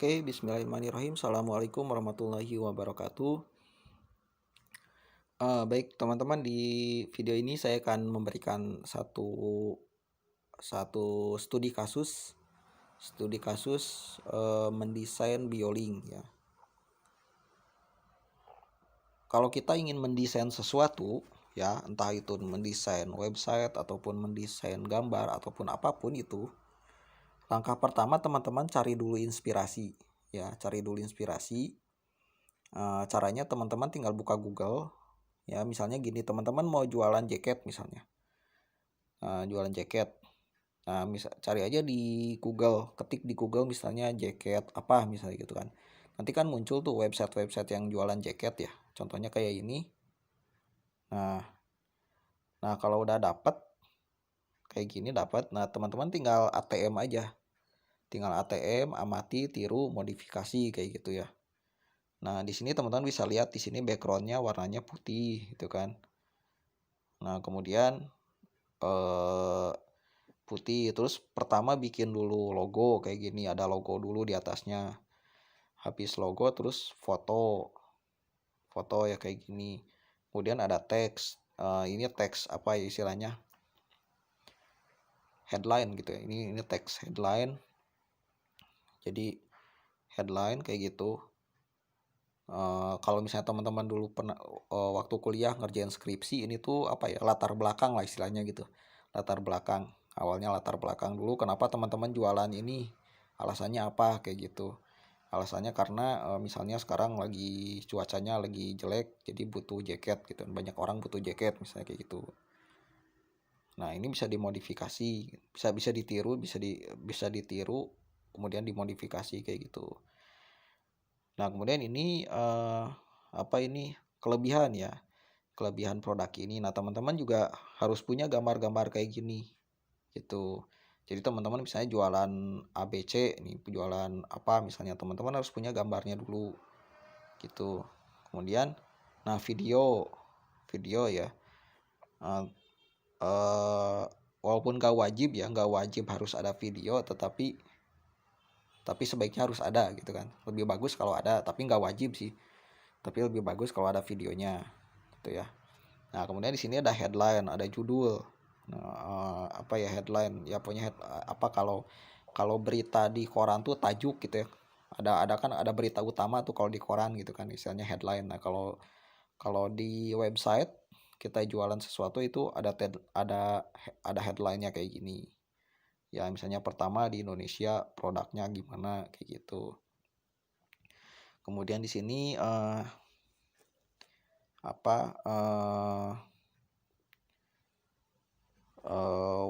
Oke, bismillahirrahmanirrahim. Assalamualaikum warahmatullahi wabarakatuh. Baik teman-teman, di video ini saya akan memberikan satu satu studi kasus mendesain bioling ya. Kalau kita ingin mendesain sesuatu ya, entah itu mendesain website ataupun mendesain gambar ataupun apapun itu, langkah pertama teman-teman cari dulu inspirasi ya, cari dulu inspirasi. Caranya teman-teman tinggal buka Google ya, misalnya gini, teman-teman mau jualan jaket misalnya, jualan jaket. Nah, cari aja di Google, ketik di Google misalnya jaket apa misalnya gitu kan. Nanti kan muncul tuh website-website yang jualan jaket ya. Contohnya kayak ini. Nah, kalau udah dapat kayak gini dapat, nah teman-teman tinggal ATM aja. Tinggal ATM, amati, tiru, modifikasi kayak gitu ya. Nah, di sini teman-teman bisa lihat di sini backgroundnya warnanya putih gitu kan. Nah, kemudian putih, terus pertama bikin dulu logo kayak gini, ada logo dulu di atasnya. Habis logo terus foto ya kayak gini. Kemudian ada teks, ini teks apa ya istilahnya, headline gitu ya. Ini teks headline, jadi headline kayak gitu. Kalau misalnya teman-teman dulu pernah waktu kuliah ngerjain skripsi, ini tuh apa ya, latar belakang lah istilahnya gitu. Latar belakang, awalnya latar belakang dulu kenapa teman-teman jualan ini, alasannya apa kayak gitu. Alasannya karena misalnya sekarang lagi cuacanya lagi jelek, jadi butuh jaket gitu, banyak orang butuh jaket misalnya kayak gitu. Nah, ini bisa dimodifikasi, bisa ditiru, bisa ditiru kemudian dimodifikasi kayak gitu. Nah, kemudian ini apa ini kelebihan ya, kelebihan produk ini. Nah, teman-teman juga harus punya gambar-gambar kayak gini gitu. Jadi teman-teman misalnya jualan ABC nih, jualan apa misalnya, teman-teman harus punya gambarnya dulu gitu. Kemudian nah video ya, uh, walaupun gak wajib ya, gak wajib harus ada video, tetapi sebaiknya harus ada gitu kan. Lebih bagus kalau ada, tapi nggak wajib sih, tapi lebih bagus kalau ada videonya gitu ya. Nah, kemudian di sini ada headline, ada judul. Nah, apa ya headline ya, punya apa, kalau berita di koran tuh tajuk gitu ya. Ada berita utama tuh kalau di koran gitu kan, istilahnya headline. Nah, kalau di website kita jualan sesuatu itu ada headline-nya kayak gini. Ya, misalnya pertama di Indonesia produknya gimana kayak gitu. Kemudian di sini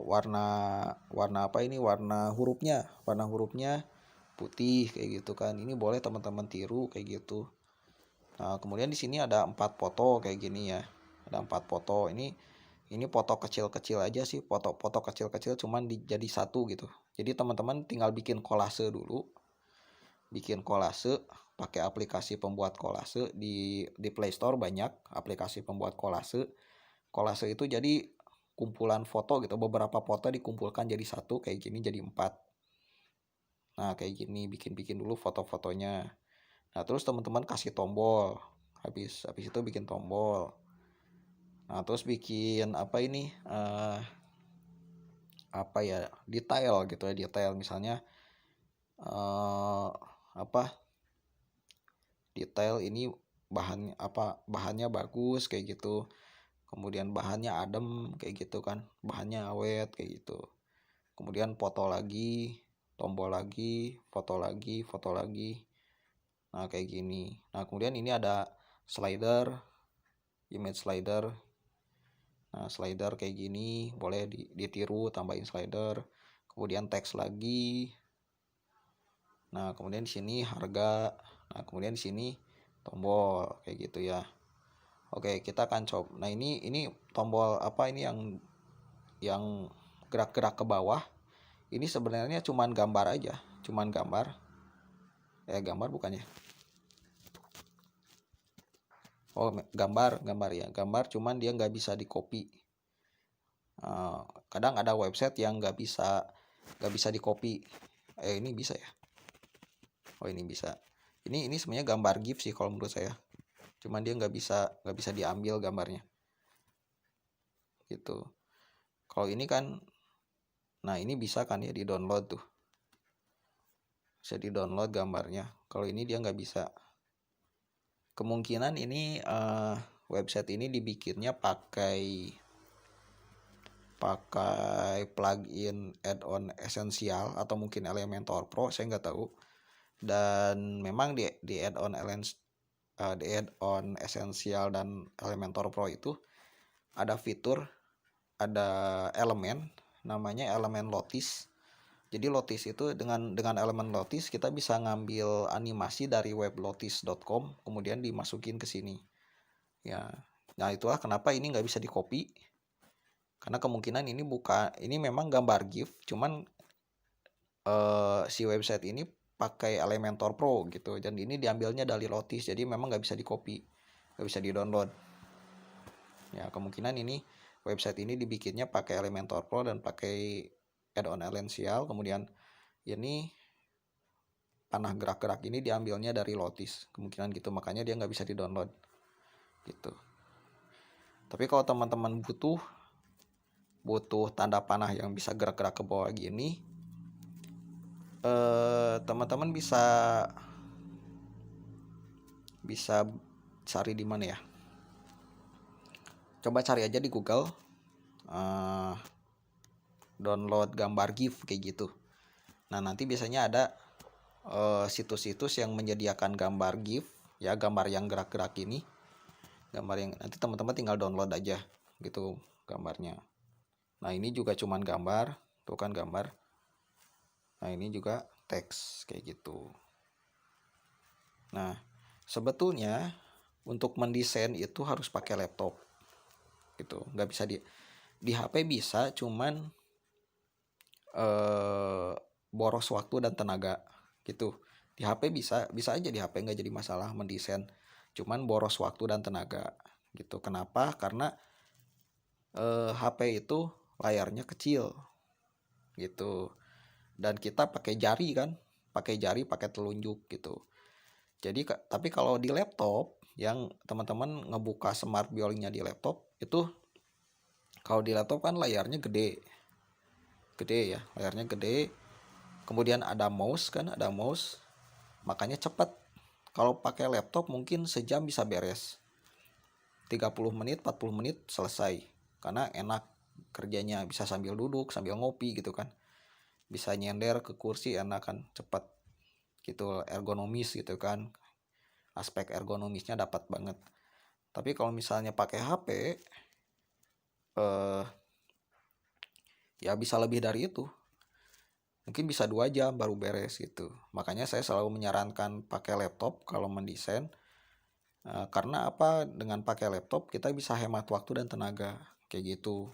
warna apa ini, warna hurufnya putih kayak gitu kan. Ini boleh teman-teman tiru kayak gitu. Nah, kemudian di sini ada 4 foto kayak gini ya. Ada 4 foto. Ini foto kecil-kecil aja sih, foto kecil-kecil cuman jadi satu gitu. Jadi teman-teman tinggal bikin kolase dulu. Bikin kolase pakai aplikasi pembuat kolase di Play Store, banyak aplikasi pembuat kolase. Kolase itu jadi kumpulan foto gitu, beberapa foto dikumpulkan jadi satu kayak gini, jadi 4. Nah, kayak gini bikin dulu foto-fotonya. Nah, terus teman-teman kasih tombol. Habis itu bikin tombol. Nah, terus bikin apa ini apa ya, detail gitu ya, detail misalnya detail ini bahannya bagus kayak gitu. Kemudian bahannya adem kayak gitu kan, bahannya awet kayak gitu. Kemudian foto lagi, tombol lagi, foto lagi. Nah, kayak gini. Nah, kemudian ini ada slider, image slider. Nah, slider kayak gini boleh ditiru, tambahin slider. Kemudian teks lagi. Nah, kemudian di sini harga. Nah, kemudian di sini tombol kayak gitu ya. Oke, kita akan coba. Nah, ini tombol apa ini yang gerak-gerak ke bawah. Ini sebenarnya cuman gambar aja, gambar bukannya. Oh, gambar ya, gambar cuman dia nggak bisa di copy. Kadang ada website yang nggak bisa di copy. Ini bisa ya. Oh ini bisa. Ini sebenarnya gambar GIF sih kalau menurut saya. Cuman dia nggak bisa diambil gambarnya. Gitu. Kalau ini kan, nah ini bisa kan ya di download tuh. Bisa di download gambarnya. Kalau ini dia nggak bisa. Kemungkinan ini website ini dibikinnya pakai plugin add-on Essential atau mungkin Elementor Pro, saya nggak tahu. Dan memang di add-on Essential dan Elementor Pro itu ada fitur, ada elemen namanya elemen Lotus. Jadi Lotus itu dengan elemen Lotus kita bisa ngambil animasi dari web lotus.com kemudian dimasukin ke sini. Ya. Nah, itulah kenapa ini nggak bisa di-copy. Karena kemungkinan ini memang gambar GIF, cuman si website ini pakai Elementor Pro gitu, dan ini diambilnya dari Lotus, jadi memang nggak bisa di-copy, nggak bisa di-download. Ya, kemungkinan ini website ini dibikinnya pakai Elementor Pro dan pakai add-on Essential, kemudian ini panah gerak-gerak ini diambilnya dari Lotus, kemungkinan gitu, makanya dia nggak bisa di-download gitu. Tapi kalau teman-teman butuh tanda panah yang bisa gerak-gerak ke bawah gini, teman-teman bisa cari di mana ya? Coba cari aja di Google, download gambar GIF kayak gitu. Nah, nanti biasanya ada situs-situs yang menyediakan gambar GIF, ya gambar yang gerak-gerak ini, gambar yang nanti teman-teman tinggal download aja gitu gambarnya. Nah, ini juga cuman gambar, tuh kan gambar. Nah, ini juga teks kayak gitu. Nah, sebetulnya untuk mendesain itu harus pakai laptop gitu, nggak bisa di HP bisa, cuman boros waktu dan tenaga gitu. Di HP bisa aja, di HP nggak jadi masalah mendesain, cuman boros waktu dan tenaga gitu. Kenapa? Karena HP itu layarnya kecil gitu, dan kita pakai jari kan, pakai telunjuk gitu. Jadi tapi kalau di laptop, yang teman-teman ngebuka smart viewingnya di laptop itu, kalau di laptop kan layarnya gede ya, layarnya gede, kemudian ada mouse kan, makanya cepat. Kalau pakai laptop mungkin sejam bisa beres, 30 menit 40 menit selesai, karena enak kerjanya, bisa sambil duduk sambil ngopi gitu kan, bisa nyender ke kursi, enak kan, cepat gitu, ergonomis gitu kan, aspek ergonomisnya dapat banget. Tapi kalau misalnya pakai HP, ya bisa lebih dari itu, mungkin bisa 2 jam baru beres gitu. Makanya saya selalu menyarankan pakai laptop kalau mendesain, karena apa, dengan pakai laptop kita bisa hemat waktu dan tenaga kayak gitu,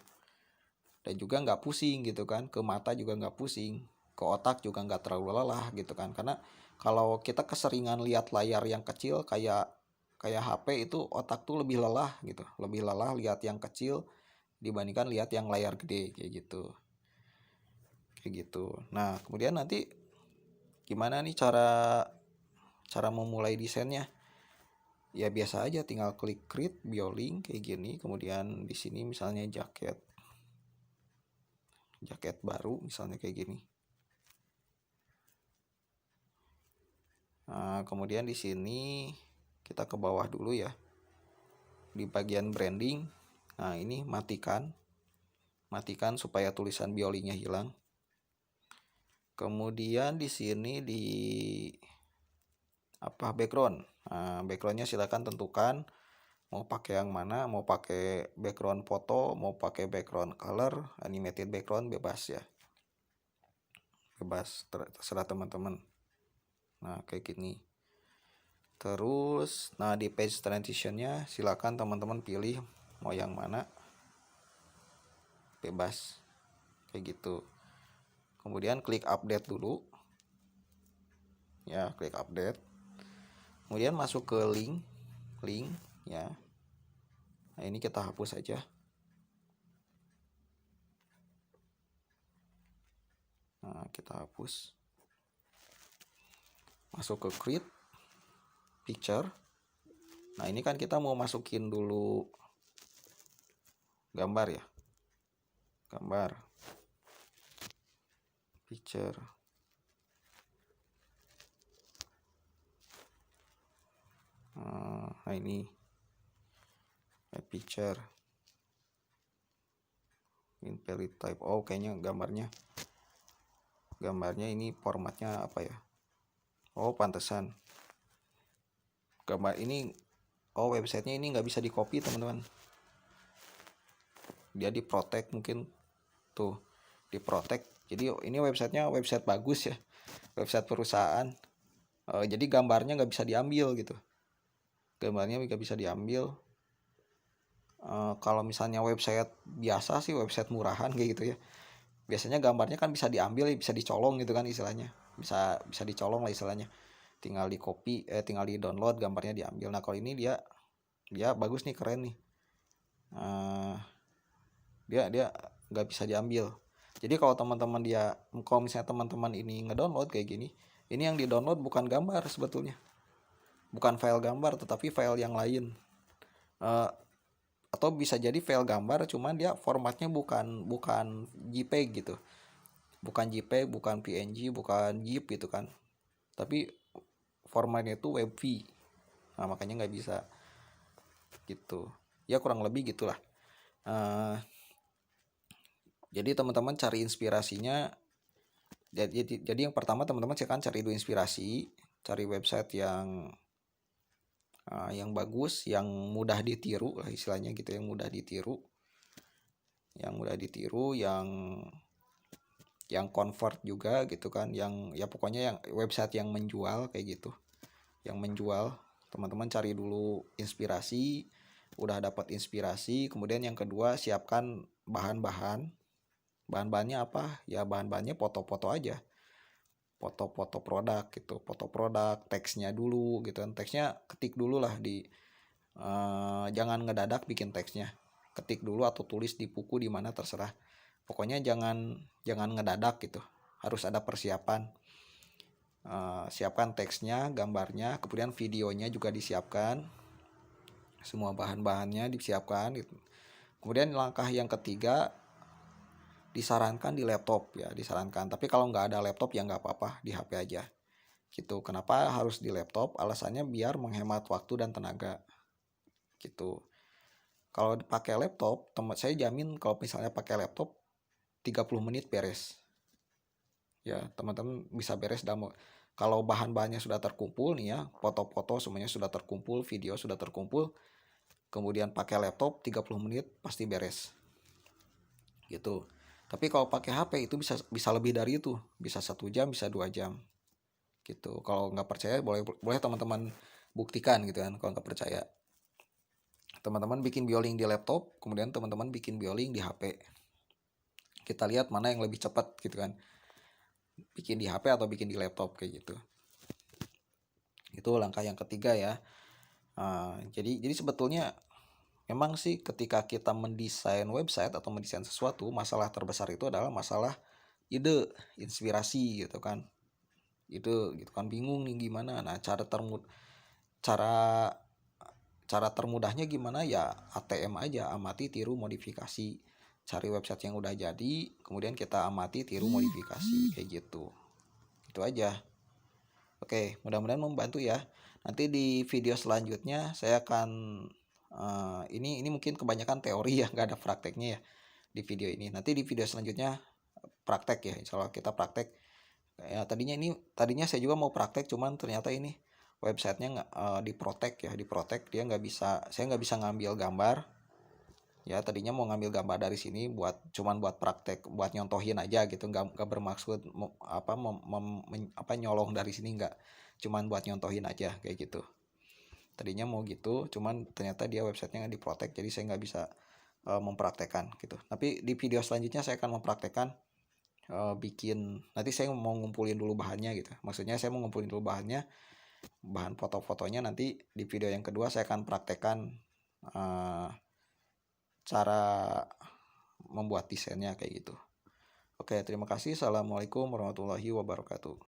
dan juga nggak pusing gitu kan, ke mata juga nggak pusing, ke otak juga nggak terlalu lelah gitu kan. Karena kalau kita keseringan lihat layar yang kecil kayak HP itu, otak tuh lebih lelah gitu, lebih lelah lihat yang kecil dibandingkan lihat yang layar gede kayak gitu. Nah, kemudian nanti gimana nih cara memulai desainnya? Ya biasa aja, tinggal klik create biolink kayak gini, kemudian di sini misalnya jaket baru misalnya kayak gini. Nah, kemudian di sini kita ke bawah dulu ya, di bagian branding. Nah, ini matikan supaya tulisan biolinknya hilang. Kemudian di sini di background. Nah, backgroundnya silakan tentukan mau pakai yang mana, mau pakai background foto, mau pakai background color, animated background, bebas ya, terserah teman-teman. Nah, kayak gini. Terus nah, di page transitionnya silakan teman-teman pilih mau yang mana, bebas kayak gitu. Kemudian klik update dulu ya, klik update, kemudian masuk ke link ya. Nah, ini kita hapus aja. Nah, kita hapus. masuk ke create picture. Nah ini kan kita mau masukin dulu gambar ya, gambar picture. Nah ini picture invalid type. Oh kayaknya gambarnya ini formatnya apa ya? Oh pantesan gambar ini, oh websitenya ini nggak bisa di copy teman-teman, dia di protect mungkin tuh, di protect. Jadi ini websitenya website bagus ya, website perusahaan. Jadi gambarnya nggak bisa diambil gitu, gambarnya nggak bisa diambil. Kalau misalnya website biasa sih, website murahan kayak gitu ya, biasanya gambarnya kan bisa diambil, bisa dicolong gitu kan istilahnya, bisa dicolong lah istilahnya, tinggal di copy, tinggal di download, gambarnya diambil. Nah kalau ini dia bagus nih, keren nih. Dia nggak bisa diambil. Jadi kalau misalnya teman-teman ini ngedownload kayak gini, ini yang di-download bukan gambar sebetulnya, bukan file gambar tetapi file yang lain. Atau bisa jadi file gambar cuman dia formatnya bukan JPEG gitu, bukan JPEG, bukan PNG, bukan GIF gitu kan, tapi formatnya itu WebV. Nah makanya nggak bisa gitu ya, kurang lebih gitulah. Jadi teman-teman cari inspirasinya. Jadi yang pertama teman-teman akan cari dulu inspirasi, cari website yang bagus, yang mudah ditiru lah istilahnya gitu, yang mudah ditiru, yang convert juga gitu kan, yang ya pokoknya yang website yang menjual kayak gitu, yang menjual. Teman-teman cari dulu inspirasi, udah dapat inspirasi, kemudian yang kedua siapkan bahan-bahannya apa ya, bahan-bahannya foto-foto aja, foto-foto produk gitu, foto produk, teksnya dulu gitu kan, teksnya ketik dulu lah jangan ngedadak bikin teksnya, ketik dulu atau tulis di buku di mana terserah, pokoknya jangan ngedadak gitu, harus ada persiapan. Siapkan teksnya, gambarnya, kemudian videonya juga disiapkan, semua bahan-bahannya disiapkan gitu. Kemudian langkah yang ketiga, disarankan di laptop ya, disarankan, tapi kalau nggak ada laptop ya nggak apa-apa, di HP aja gitu. Kenapa harus di laptop? Alasannya biar menghemat waktu dan tenaga gitu. Kalau pakai laptop, saya jamin kalau misalnya pakai laptop 30 menit beres ya, teman-teman bisa beres dalam, kalau bahan-bahannya sudah terkumpul nih ya, foto-foto semuanya sudah terkumpul, video sudah terkumpul, kemudian pakai laptop 30 menit pasti beres gitu. Tapi kalau pakai HP itu bisa lebih dari itu, bisa 1 jam, bisa 2 jam gitu. Kalau nggak percaya boleh teman-teman buktikan gitu kan. Kalau nggak percaya, teman-teman bikin bioling di laptop, kemudian teman-teman bikin bioling di HP, kita lihat mana yang lebih cepat gitu kan, bikin di HP atau bikin di laptop kayak gitu. Itu langkah yang ketiga ya. Jadi sebetulnya memang sih ketika kita mendesain website atau mendesain sesuatu, masalah terbesar itu adalah masalah ide, inspirasi gitu kan. Itu gitu kan, bingung nih gimana. Nah, cara termudahnya gimana ya, ATM aja, amati, tiru, modifikasi. Cari website yang udah jadi, kemudian kita amati, tiru, modifikasi kayak gitu. Itu aja. Oke, mudah-mudahan membantu ya. Nanti di video selanjutnya saya akan ini mungkin kebanyakan teori ya, nggak ada prakteknya ya di video ini. Nanti di video selanjutnya praktek ya, insya Allah kita praktek. Ya tadinya saya juga mau praktek, cuman ternyata ini websitenya nggak diprotek ya, diprotek, dia nggak bisa, saya nggak bisa ngambil gambar. Ya tadinya mau ngambil gambar dari sini cuman buat praktek, buat nyontohin aja gitu, nggak bermaksud nyolong dari sini, nggak, cuman buat nyontohin aja kayak gitu. Tadinya mau gitu, cuman ternyata dia websitenya nggak diprotek, jadi saya nggak bisa mempraktekkan gitu. Tapi di video selanjutnya saya akan mempraktekkan nanti saya mau ngumpulin dulu bahannya gitu. Maksudnya saya mau ngumpulin dulu bahan foto-fotonya, nanti di video yang kedua saya akan praktekkan cara membuat desainnya kayak gitu. Oke, terima kasih. Assalamualaikum warahmatullahi wabarakatuh.